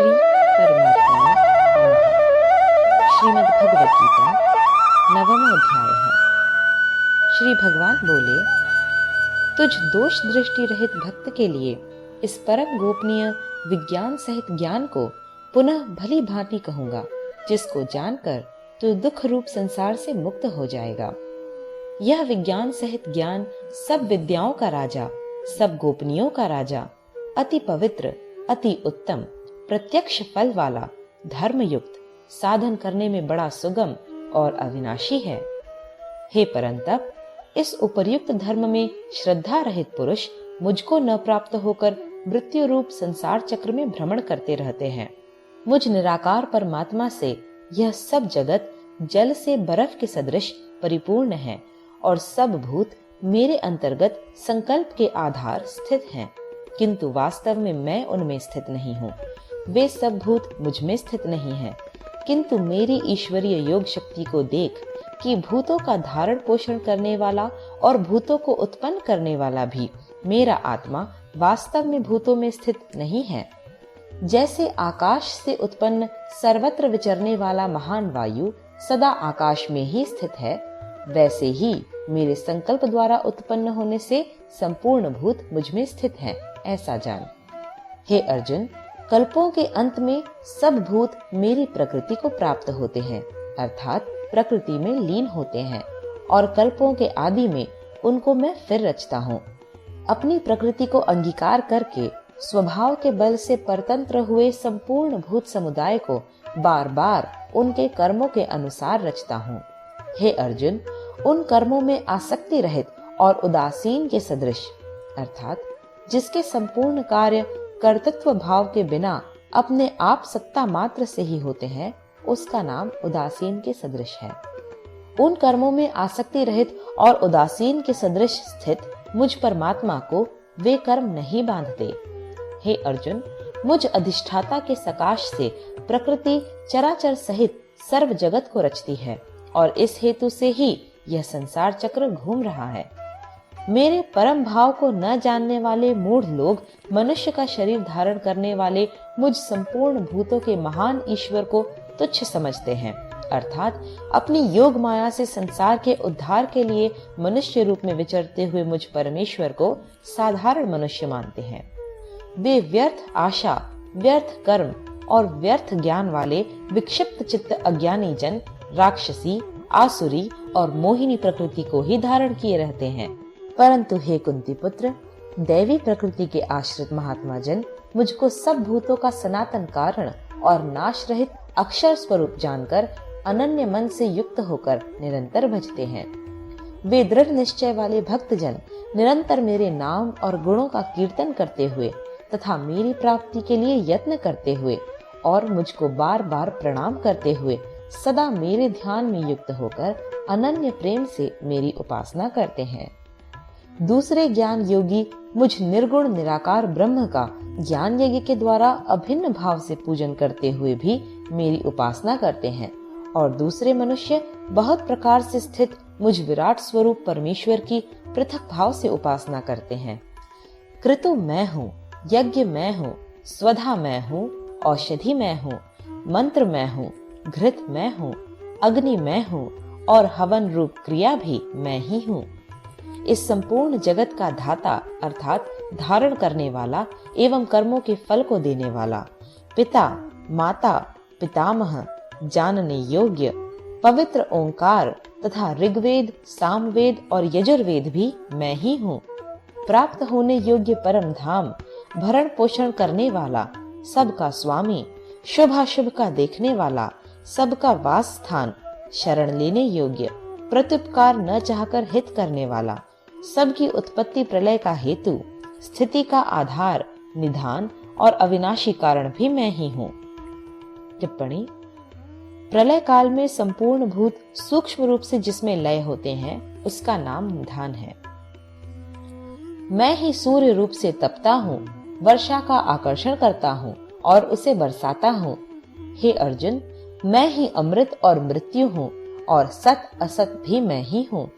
श्री परमात्मने नमः। श्रीमद् भगवद गीता, नवम अध्याय है। श्री भगवान बोले, तुझ दोष दृष्टि रहित भक्त के लिए इस परम गोपनीय विज्ञान सहित ज्ञान को पुनः भली भांति कहूंगा, जिसको जानकर तू दुख रूप संसार से मुक्त हो जाएगा। यह विज्ञान सहित ज्ञान सब विद्याओं का राजा, सब गोपनीयों का राजा, अति पवित्र, अति उत्तम, प्रत्यक्ष फल वाला, धर्मयुक्त, साधन करने में बड़ा सुगम और अविनाशी है। हे परंतप, इस उपर्युक्त धर्म में श्रद्धा रहित पुरुष मुझको न प्राप्त होकर मृत्यु रूप संसार चक्र में भ्रमण करते रहते हैं। मुझ निराकार परमात्मा से यह सब जगत जल से बर्फ के सदृश परिपूर्ण है और सब भूत मेरे अंतर्गत संकल्प के आधार स्थित हैं, किंतु वास्तव में मैं उनमें स्थित नहीं हूँ। वे सब भूत मुझ में स्थित नहीं हैं, किंतु मेरी ईश्वरीय योग शक्ति को देख कि भूतों का धारण पोषण करने वाला और भूतों को उत्पन्न करने वाला भी मेरा आत्मा वास्तव में भूतों में स्थित नहीं है। जैसे आकाश से उत्पन्न सर्वत्र विचरने वाला महान वायु सदा आकाश में ही स्थित है, वैसे ही मेरे संकल्प द्वारा उत्पन्न होने से संपूर्ण भूत मुझ में स्थित हैं, ऐसा जान। हे अर्जुन, कल्पों के अंत में सब भूत मेरी प्रकृति को प्राप्त होते हैं, अर्थात प्रकृति में लीन होते हैं, और कल्पों के आदि में उनको मैं फिर रचता हूँ। अपनी प्रकृति को अंगीकार करके स्वभाव के बल से परतंत्र हुए संपूर्ण भूत समुदाय को बार बार उनके कर्मों के अनुसार रचता हूँ। हे अर्जुन, उन कर्मों में आसक्ति रहित और उदासीन के सदृश, अर्थात जिसके संपूर्ण कार्य कर्तृत्व भाव के बिना अपने आप सत्ता मात्र से ही होते हैं, उसका नाम उदासीन के सदृश है। उन कर्मों में आसक्ति रहित और उदासीन के सदृश स्थित मुझ परमात्मा को वे कर्म नहीं बांधते। हे अर्जुन, मुझ अधिष्ठाता के सकाश से प्रकृति चराचर सहित सर्व जगत को रचती है, और इस हेतु से ही यह संसार चक्र घूम रहा है। मेरे परम भाव को न जानने वाले मूढ़ लोग मनुष्य का शरीर धारण करने वाले मुझ संपूर्ण भूतों के महान ईश्वर को तुच्छ समझते हैं, अर्थात अपनी योग माया से संसार के उद्धार के लिए मनुष्य रूप में विचरते हुए मुझ परमेश्वर को साधारण मनुष्य मानते हैं। वे व्यर्थ आशा, व्यर्थ कर्म और व्यर्थ ज्ञान वाले विक्षिप्त चित्त अज्ञानी जन राक्षसी, आसुरी और मोहिनी प्रकृति को ही धारण किए रहते हैं। परंतु हे कुंती पुत्र, दैवी प्रकृति के आश्रित महात्मा जन मुझको सब भूतों का सनातन कारण और नाश रहित अक्षर स्वरूप जानकर अनन्य मन से युक्त होकर निरंतर भजते हैं। वे दृढ़ निश्चय वाले भक्त जन निरंतर मेरे नाम और गुणों का कीर्तन करते हुए तथा मेरी प्राप्ति के लिए यत्न करते हुए और मुझको बार बार प्रणाम करते हुए सदा मेरे ध्यान में युक्त होकर अनन्य प्रेम से मेरी उपासना करते हैं। दूसरे ज्ञान योगी मुझ निर्गुण निराकार ब्रह्म का ज्ञान यज्ञ के द्वारा अभिन्न भाव से पूजन करते हुए भी मेरी उपासना करते हैं, और दूसरे मनुष्य बहुत प्रकार से स्थित मुझ विराट स्वरूप परमेश्वर की पृथक भाव से उपासना करते हैं। क्रतु मैं हूँ, यज्ञ मैं हूँ, स्वधा मैं हूँ, औषधि मैं हूँ, मंत्र मैं हूँ, घृत मैं हूँ, अग्नि मैं हूँ, और हवन रूप क्रिया भी मैं ही हूँ। इस संपूर्ण जगत का धाता अर्थात धारण करने वाला एवं कर्मों के फल को देने वाला, पिता, माता, पितामह, जानने योग्य, पवित्र ओंकार तथा ऋग्वेद, सामवेद और यजुर्वेद भी मैं ही हूँ। प्राप्त होने योग्य परम धाम, भरण पोषण करने वाला, सबका स्वामी, शुभाशुभ का देखने वाला, सबका वास स्थान, शरण लेने योग्य, प्रत्युपकार न चाहकर हित करने वाला, सबकी उत्पत्ति प्रलय का हेतु, स्थिति का आधार, निधान और अविनाशी कारण भी मैं ही हूँ। टिप्पणी: प्रलय काल में संपूर्ण भूत सूक्ष्म रूप से जिसमें लय होते हैं, उसका नाम निधान है। मैं ही सूर्य रूप से तपता हूँ, वर्षा का आकर्षण करता हूँ और उसे बरसाता हूँ। हे अर्जुन, मैं ही अमृत और मृत्यु हूँ, और सत असत भी मैं ही हूँ।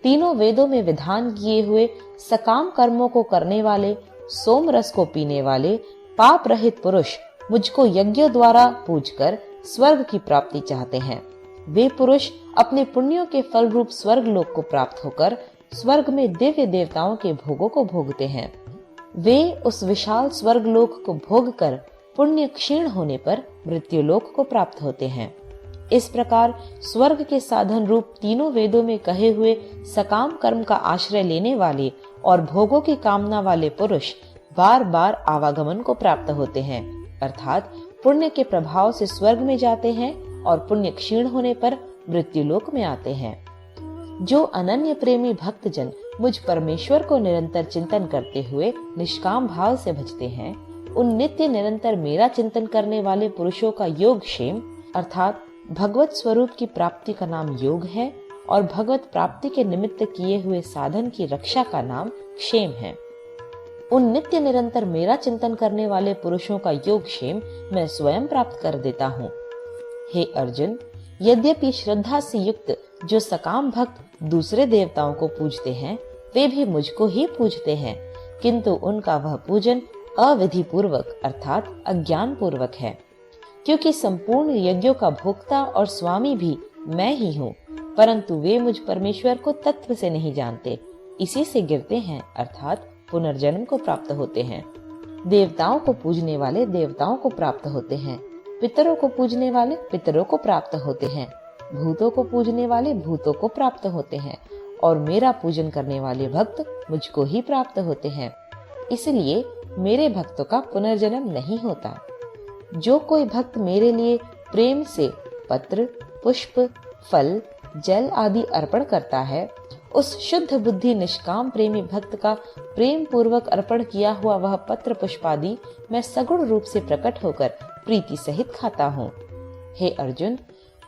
तीनों वेदों में विधान किए हुए सकाम कर्मों को करने वाले, सोम रस को पीने वाले, पाप रहित पुरुष मुझको यज्ञों द्वारा पूजकर स्वर्ग की प्राप्ति चाहते हैं। वे पुरुष अपने पुण्यों के फल रूप स्वर्ग लोक को प्राप्त होकर स्वर्ग में दिव्य देवताओं के भोगों को भोगते हैं। वे उस विशाल स्वर्ग लोक को भोग कर पुण्य क्षीण होने पर मृत्यु लोक को प्राप्त होते हैं। इस प्रकार स्वर्ग के साधन रूप तीनों वेदों में कहे हुए सकाम कर्म का आश्रय लेने वाले और भोगों की कामना वाले पुरुष बार बार आवागमन को प्राप्त होते हैं, अर्थात पुण्य के प्रभाव से स्वर्ग में जाते हैं और पुण्य क्षीण होने पर मृत्यु लोक में आते हैं। जो अनन्य प्रेमी भक्तजन मुझ परमेश्वर को निरंतर चिंतन करते हुए निष्काम भाव से भजते हैं, उन नित्य निरंतर मेरा चिंतन करने वाले पुरुषों का योग क्षेम अर्थात भगवत स्वरूप की प्राप्ति का नाम योग है और भगवत प्राप्ति के निमित्त किए हुए साधन की रक्षा का नाम क्षेम है। उन नित्य निरंतर मेरा चिंतन करने वाले पुरुषों का योग क्षेम मैं स्वयं प्राप्त कर देता हूँ। हे अर्जुन, यद्यपि श्रद्धा से युक्त जो सकाम भक्त दूसरे देवताओं को पूजते हैं, वे भी मुझको ही पूजते हैं, किंतु उनका वह पूजन अविधि पूर्वक अर्थात अज्ञान पूर्वक है, क्योंकि संपूर्ण यज्ञों का भोक्ता और स्वामी भी मैं ही हूँ, परंतु वे मुझ परमेश्वर को तत्व से नहीं जानते, इसी से गिरते हैं अर्थात पुनर्जन्म को प्राप्त होते हैं। देवताओं को पूजने वाले देवताओं को प्राप्त होते हैं, पितरों को पूजने वाले पितरों को प्राप्त होते हैं, भूतों को पूजने वाले भूतों को प्राप्त होते हैं और मेरा पूजन करने वाले भक्त मुझको ही प्राप्त होते हैं। इसलिए मेरे भक्तों का पुनर्जन्म नहीं होता। जो कोई भक्त मेरे लिए प्रेम से पत्र, पुष्प, फल, जल आदि अर्पण करता है, उस शुद्ध बुद्धि निष्काम प्रेमी भक्त का प्रेम पूर्वक अर्पण किया हुआ वह पत्र पुष्पादि मैं सगुण रूप से प्रकट होकर प्रीति सहित खाता हूँ। हे अर्जुन,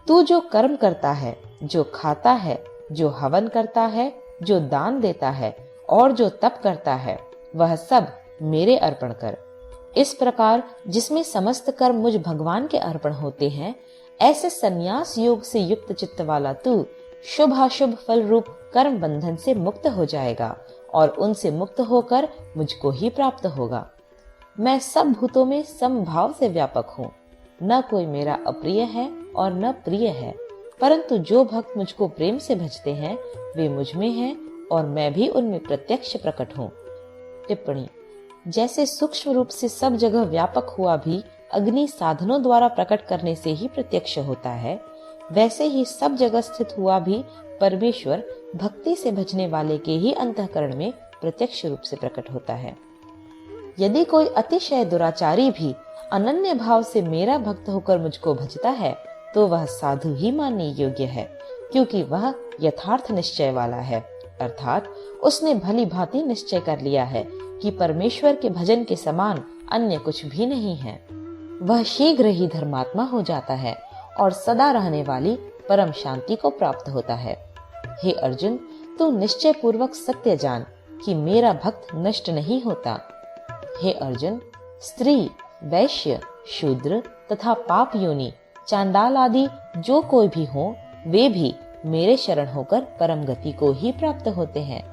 तू जो कर्म करता है, जो खाता है, जो हवन करता है, जो दान देता है और जो तप करता है, वह सब मेरे अर्पण कर। इस प्रकार जिसमें समस्त कर्म मुझ भगवान के अर्पण होते हैं, ऐसे संन्यास योग से युक्त चित्त वाला तू शुभाशुभ फल रूप कर्म बंधन से मुक्त हो जाएगा और उनसे मुक्त होकर मुझको ही प्राप्त होगा। मैं सब भूतों में समभाव से व्यापक हूँ, न कोई मेरा अप्रिय है और न प्रिय है, परंतु जो भक्त मुझको प्रेम से भजते हैं वे मुझ में हैं और मैं भी उनमें प्रत्यक्ष प्रकट हूँ। टिप्पणी: जैसे सूक्ष्म रूप से सब जगह व्यापक हुआ भी अग्नि साधनों द्वारा प्रकट करने से ही प्रत्यक्ष होता है, वैसे ही सब जगह स्थित हुआ भी परमेश्वर भक्ति से भजने वाले के ही अंतःकरण में प्रत्यक्ष रूप से प्रकट होता है। यदि कोई अतिशय दुराचारी भी अनन्य भाव से मेरा भक्त होकर मुझको भजता है, तो वह साधु ही मानने योग्य है, क्योंकि वह यथार्थ निश्चय वाला है, अर्थात उसने भली भांति निश्चय कर लिया है कि परमेश्वर के भजन के समान अन्य कुछ भी नहीं है। वह शीघ्र ही धर्मात्मा हो जाता है और सदा रहने वाली परम शांति को प्राप्त होता है। हे अर्जुन, तू निश्चय पूर्वक सत्य जान कि मेरा भक्त नष्ट नहीं होता। हे अर्जुन, स्त्री, वैश्य, शूद्र तथा पाप योनि, चांडाल आदि जो कोई भी हो, वे भी मेरे शरण होकर परम गति को ही प्राप्त होते हैं।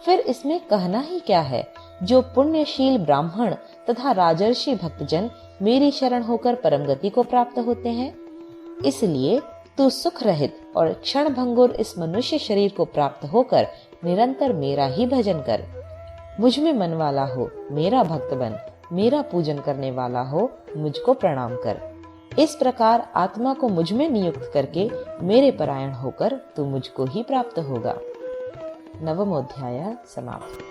फिर इसमें कहना ही क्या है, जो पुण्यशील ब्राह्मण तथा राजर्षि भक्तजन मेरी शरण होकर परम गति को प्राप्त होते हैं। इसलिए तू सुख रहित और क्षण भंगुर इस मनुष्य शरीर को प्राप्त होकर निरंतर मेरा ही भजन कर। मुझ में मन वाला हो, मेरा भक्त बन, मेरा पूजन करने वाला हो, मुझको प्रणाम कर। इस प्रकार आत्मा को मुझ में नियुक्त करके मेरे परायण होकर तू मुझको ही प्राप्त होगा। 9वां अध्याय समाप्त।